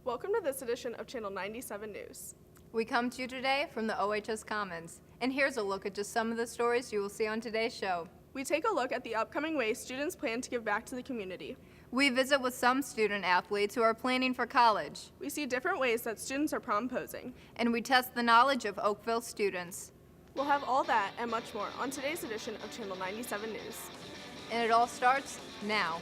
Welcome to this edition of Channel 97 News. We come to you today from the OHS Commons, and here's a look at just some of the stories you will see on today's show. We take a look at the upcoming ways students plan to give back to the community. We visit with some student athletes who are planning for college. We see different ways that students are promposing. And we test the knowledge of Oakville students. We'll have all that and much more on today's edition of Channel 97 News. And it all starts now.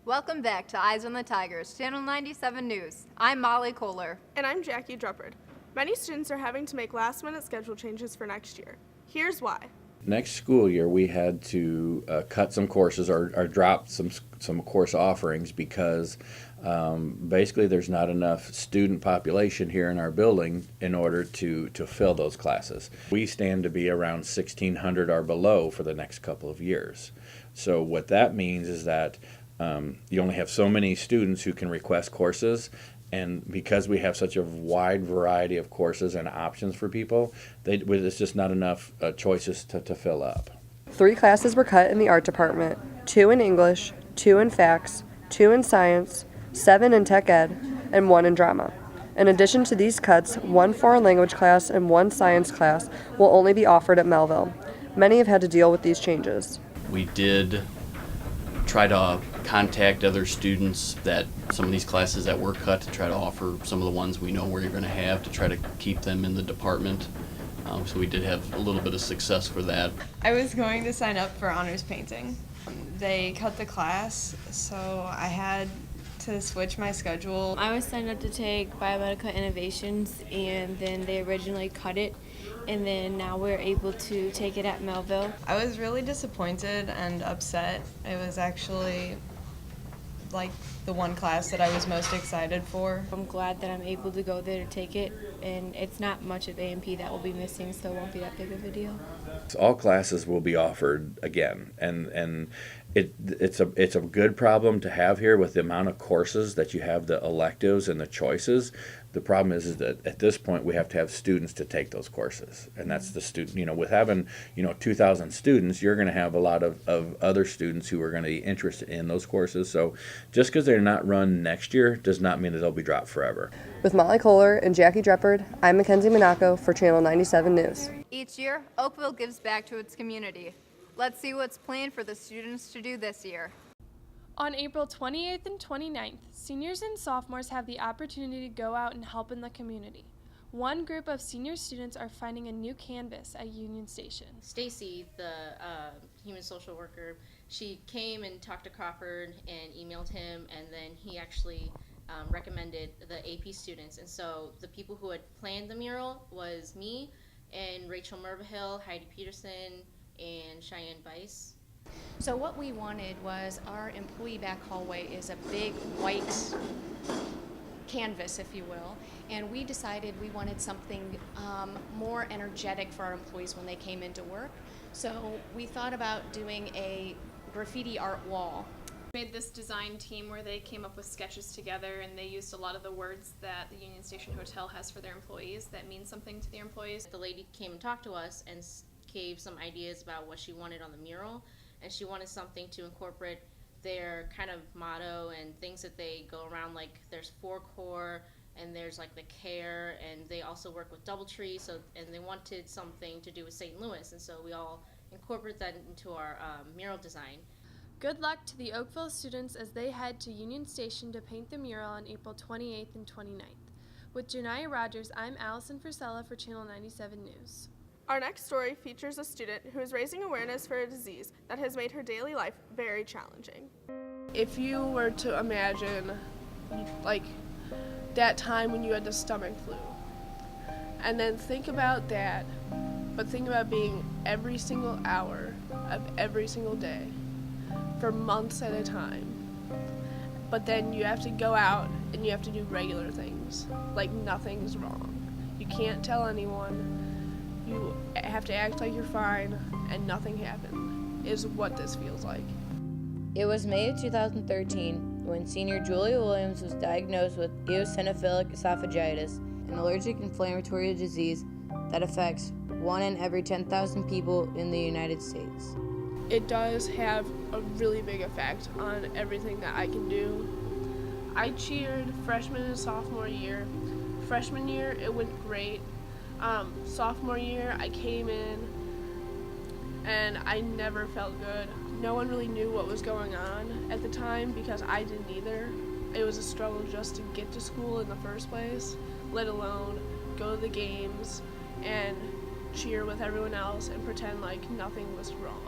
Welcome back to Eyes on the Tigers, Channel 97 News. I'm Molly Kohler. And I'm Jackie Druppard. Many students are having to make last-minute schedule changes for next year. Here's why. Next school year, we had to cut some courses or drop some course offerings because basically there's not enough student population here in our building in order to fill those classes. We stand to be around 1,600 or below for the next couple of years. So what that means is that you only have so many students who can request courses, and because we have such a wide variety of courses and options for people, it's just not enough choices to fill up. 3 classes were cut in the art department, 2 in English, 2 in FACS, 2 in science, 7 in tech ed, and 1 in drama. In addition to these cuts, 1 foreign language class and 1 science class will only be offered at Melville. Many have had to deal with these changes. We did try to contact other students that some of these classes that were cut to try to offer some of the ones we know we're going to have to try to keep them in the department. So we did have a little bit of success for that. I was going to sign up for honors painting. They cut the class, so I had to switch my schedule. I was signed up to take biomedical innovations, and then they originally cut it, and then now we're able to take it at Melville. I was really disappointed and upset. It was actually like the one class that I was most excited for. I'm glad that I'm able to go there to take it, and it's not much of A&P that will be missing, so it won't be that big of a deal. All classes will be offered again, and it's a good problem to have here with the amount of courses that you have, the electives and the choices. The problem is that at this point we have to have students to take those courses, and that's the student. With having 2,000 students, you're going to have a lot of other students who are going to be interested in those courses. So just because they're not run next year does not mean that they'll be dropped forever. With Molly Kohler and Jackie Druppard, I'm Mackenzie Monaco for Channel 97 News. Each year, Oakville gives back to its community. Let's see what's planned for the students to do this year. On April 28th and 29th, seniors and sophomores have the opportunity to go out and help in the community. One group of senior students are finding a new canvas at Union Station. Stacy, the human social worker, she came and talked to Crawford and emailed him, and then he actually recommended the AP students. And so the people who had planned the mural was me and Rachel Mervahill, Heidi Peterson, and Cheyenne Bice. So what we wanted was, our employee back hallway is a big white canvas, if you will, and we decided we wanted something more energetic for our employees when they came into work. So we thought about doing a graffiti art wall. Made this design team where they came up with sketches together, and they used a lot of the words that the Union Station Hotel has for their employees that mean something to their employees. The lady came and talked to us and gave some ideas about what she wanted on the mural, and she wanted something to incorporate their kind of motto and things that they go around, like there's 4 core and there's like the care, and they also work with Doubletree, and they wanted something to do with St. Louis, and so we all incorporate that into our mural design. Good luck to the Oakville students as they head to Union Station to paint the mural on April 28th and 29th. With Janiyah Rogers, I'm Allison Frisella for Channel 97 News. Our next story features a student who is raising awareness for a disease that has made her daily life very challenging. If you were to imagine, like, that time when you had the stomach flu, and then think about that, but think about being every single hour of every single day, for months at a time. But then you have to go out and you have to do regular things, like nothing's wrong. You can't tell anyone. You have to act like you're fine and nothing happened, is what this feels like. It was May of 2013 when senior Julia Williams was diagnosed with eosinophilic esophagitis, an allergic inflammatory disease that affects 1 in every 10,000 people in the United States. It does have a really big effect on everything that I can do. I cheered freshman and sophomore year. Freshman year, it went great. Sophomore year, I came in and I never felt good. No one really knew what was going on at the time because I didn't either. It was a struggle just to get to school in the first place, let alone go to the games and cheer with everyone else and pretend like nothing was wrong.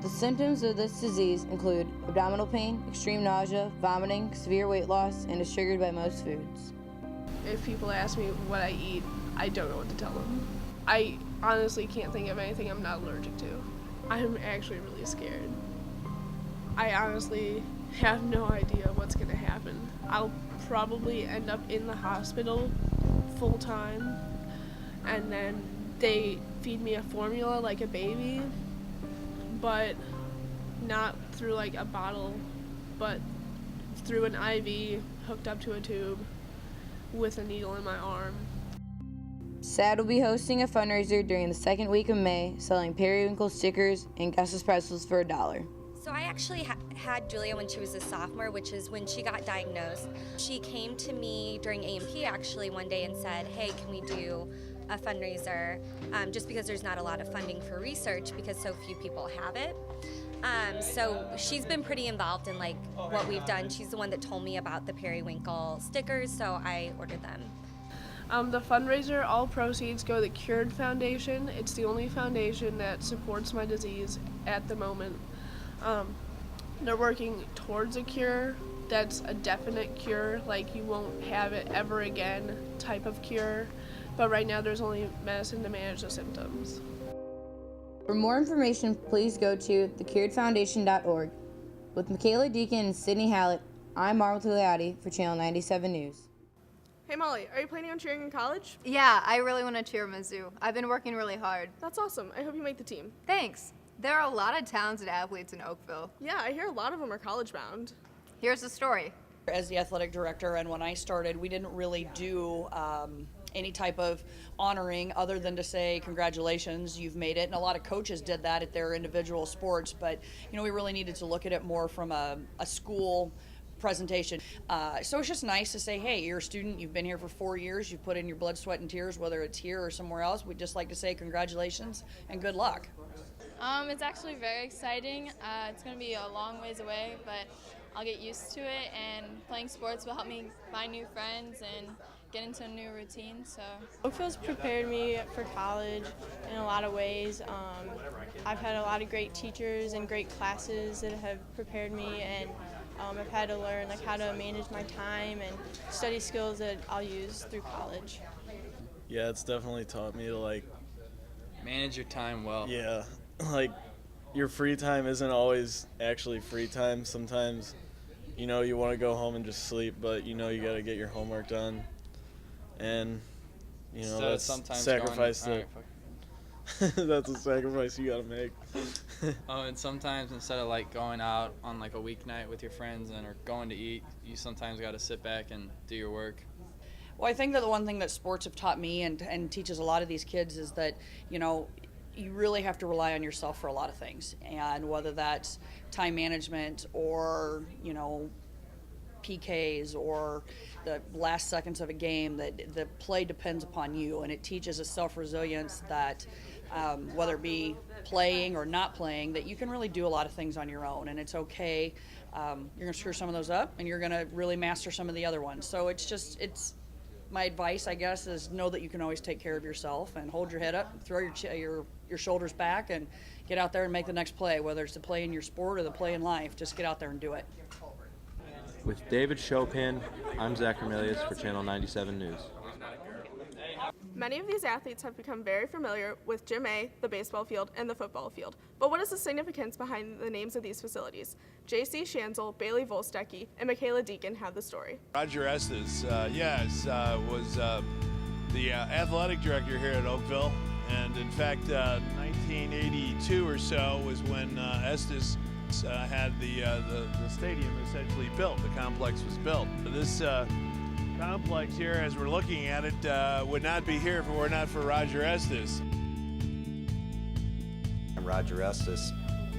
The symptoms of this disease include abdominal pain, extreme nausea, vomiting, severe weight loss, and is triggered by most foods. If people ask me what I eat, I don't know what to tell them. I honestly can't think of anything I'm not allergic to. I'm actually really scared. I honestly have no idea what's gonna happen. I'll probably end up in the hospital full time, and then they feed me a formula like a baby, but not through like a bottle, but through an IV hooked up to a tube with a needle in my arm. SAD will be hosting a fundraiser during the second week of May, selling periwinkle stickers and Gus's pretzels for $1. So I actually had Julia when she was a sophomore, which is when she got diagnosed. She came to me during A&P actually one day and said, hey, can we do a fundraiser, just because there's not a lot of funding for research because so few people have it. So she's been pretty involved in like what we've done. She's the one that told me about the periwinkle stickers, so I ordered them. The fundraiser, all proceeds go to the Cured Foundation. It's the only foundation that supports my disease at the moment. They're working towards a cure that's a definite cure, like you won't have it ever again type of cure. But right now there's only medicine to manage the symptoms. For more information, please go to thecuredfoundation.org. With Michaela Deacon and Sydney Hallett, I'm Marvel Togliatti for Channel 97 News. Hey Molly, are you planning on cheering in college? Yeah, I really want to cheer Mizzou. I've been working really hard. That's awesome. I hope you make the team. Thanks. There are a lot of talented athletes in Oakville. Yeah, I hear a lot of them are college bound. Here's the story. As the athletic director, and when I started, we didn't really do any type of honoring other than to say congratulations, you've made it. And a lot of coaches did that at their individual sports, but we really needed to look at it more from a school presentation. So it's just nice to say, hey, you're a student, you've been here for 4 years, you've put in your blood, sweat, and tears, whether it's here or somewhere else. We'd just like to say congratulations and good luck. It's actually very exciting. It's going to be a long ways away, but I'll get used to it, and playing sports will help me find new friends and get into a new routine. So Oakville's prepared me for college in a lot of ways. I've had a lot of great teachers and great classes that have prepared me, and I've had to learn how to manage my time and study skills that I'll use through college. Yeah, it's definitely taught me to manage your time well. Yeah, your free time isn't always actually free time. Sometimes, you want to go home and just sleep, but you got to get your homework done, and that's sometimes sacrifice that's a sacrifice you got to make. And sometimes instead of going out on a weeknight with your friends or going to eat, you sometimes got to sit back and do your work. Well, I think that the one thing that sports have taught me and teaches a lot of these kids is that, you really have to rely on yourself for a lot of things. And whether that's time management or, PKs or the last seconds of a game, that the play depends upon you. And it teaches a self-resilience that whether it be playing or not playing, that you can really do a lot of things on your own. And it's okay. You're going to screw some of those up and you're going to really master some of the other ones. So it's my advice, I guess, is know that you can always take care of yourself and hold your head up, throw your shoulders back, and get out there and make the next play, whether it's the play in your sport or the play in life. Just get out there and do it. With David Chopin, I'm Zach Ramelius for Channel 97 News. Many of these athletes have become very familiar with Gym A, the baseball field, and the football field. But what is the significance behind the names of these facilities? J.C. Schanzel, Bailey Volstecki, and Michaela Deacon have the story. Roger Estes, was the athletic director here at Oakville. And in fact, 1982 or so was when Estes had the stadium essentially built. The complex was built. This complex here, as we're looking at it, would not be here if it were not for Roger Estes. Roger Estes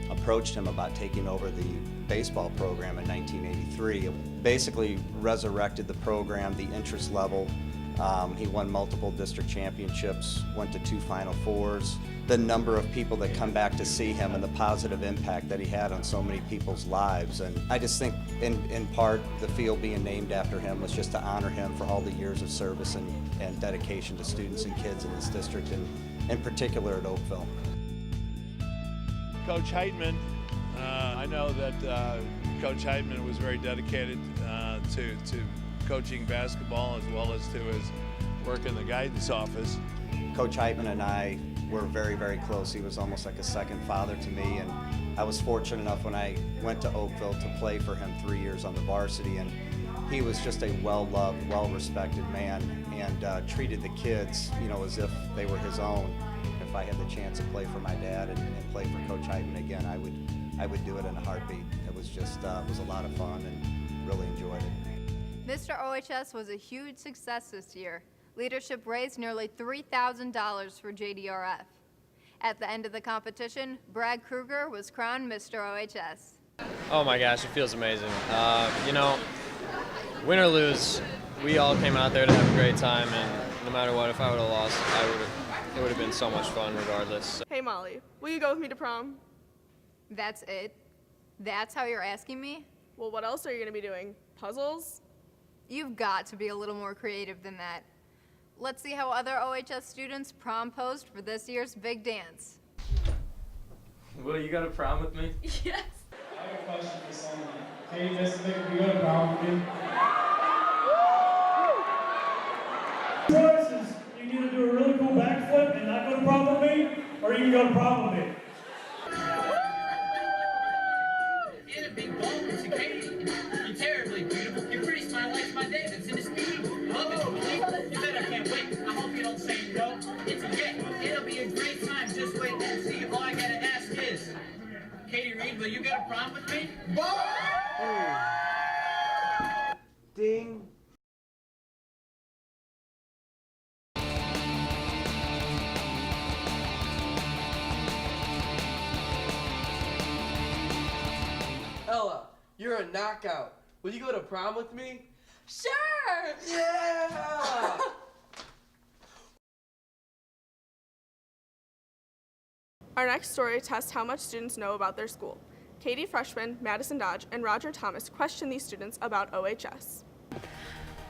approached him about taking over the baseball program in 1983. It basically resurrected the program, the interest level. He won multiple district championships, went to 2 Final Fours. The number of people that come back to see him and the positive impact that he had on so many people's lives. And I just think in part the field being named after him was just to honor him for all the years of service and dedication to students and kids in this district, and in particular at Oakville. Coach Heitman, I know that Coach Heitman was very dedicated to coaching basketball as well as to his work in the guidance office. Coach Heitman and I were very, very close. He was almost like a second father to me, and I was fortunate enough when I went to Oakville to play for him 3 years on the varsity, and he was just a well-loved, well-respected man, and treated the kids, as if they were his own. If I had the chance to play for my dad and play for Coach Heitman again, I would do it in a heartbeat. It was just was a lot of fun and really enjoyed it. Mr. OHS was a huge success this year. Leadership raised nearly $3,000 for JDRF. At the end of the competition, Brad Kruger was crowned Mr. OHS. Oh my gosh, it feels amazing. Win or lose, we all came out there to have a great time, and no matter what, if I would have lost, it would have been so much fun regardless. Hey Molly, will you go with me to prom? That's it? That's how you're asking me? Well, what else are you going to be doing? Puzzles? You've got to be a little more creative than that. Let's see how other OHS students prom posed for this year's big dance. Will you go to prom with me? Yes. I have a question for someone. Hey, Jessica, can you go to prom with me? Choices. You can either do a really cool backflip and not go to prom with me, or you can go to prom with me. In a big bowl with a Katie. You're terribly beautiful. You're pretty smart like my David's in the speed. Love it, believe. You bet I can't wait. I hope you don't say no. It's a yeah. It'll be a great time. Just wait and see. All I gotta ask is, Katie Reed, will you go to prom with me? Ding. Ella, you're a knockout. Will you go to prom with me? Sure! Yeah! Our next story tests how much students know about their school. Katie Freshman, Madison Dodge, and Roger Thomas question these students about OHS.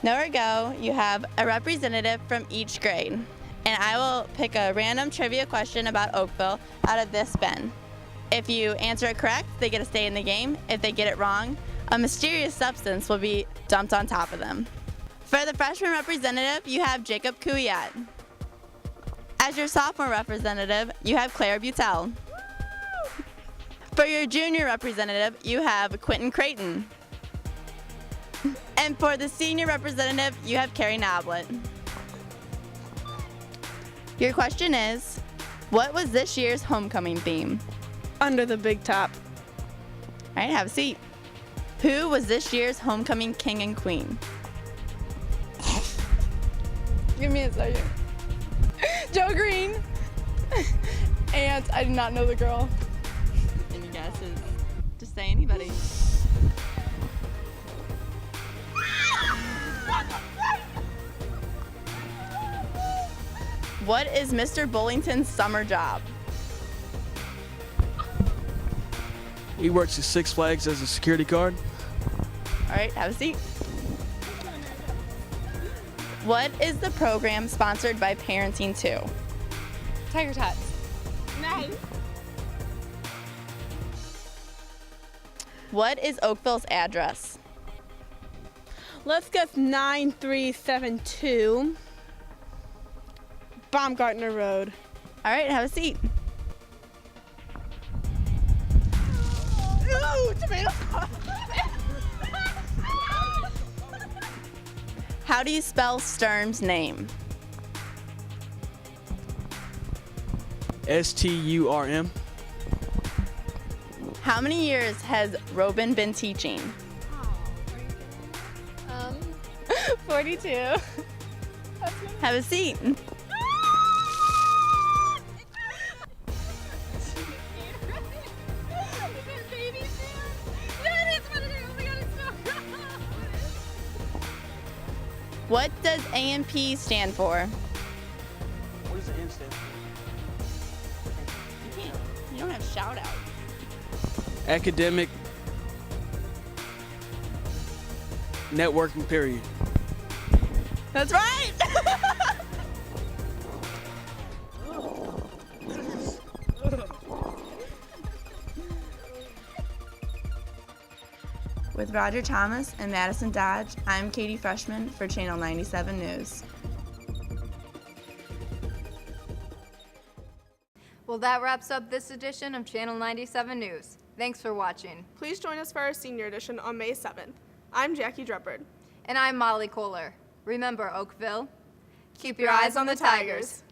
Nowhere to go, you have a representative from each grade, and I will pick a random trivia question about Oakville out of this bin. If you answer it correct, they get to stay in the game. If they get it wrong, a mysterious substance will be dumped on top of them. For the freshman representative, you have Jacob Kuyat. As your sophomore representative, you have Claire Butel. For your junior representative, you have Quentin Creighton. And for the senior representative, you have Carrie Noblet. Your question is, what was this year's homecoming theme? Under the big top. All right, have a seat. Who was this year's homecoming king and queen? Give me a second. Joe Green. And I did not know the girl. Any guesses? Just say anybody. What is Mr. Bullington's summer job? He works at Six Flags as a security guard. All right, have a seat. What is the program sponsored by Parenting 2? Tiger Tots. Nice. What is Oakville's address? Let's guess 9372. Baumgartner Road. All right, have a seat. Ooh, tomato sauce. How do you spell Sturm's name? STURM. How many years has Robin been teaching? 42. Have a seat. What does AMP stand for? What does the N stand for? You don't have shout out. Academic networking period. That's right. With Roger Thomas and Madison Dodge, I'm Katie Freshman for Channel 97 News. Well, that wraps up this edition of Channel 97 News. Thanks for watching. Please join us for our senior edition on May 7th. I'm Jackie Druppard. And I'm Molly Kohler. Remember, Oakville, keep your eyes on the Tigers.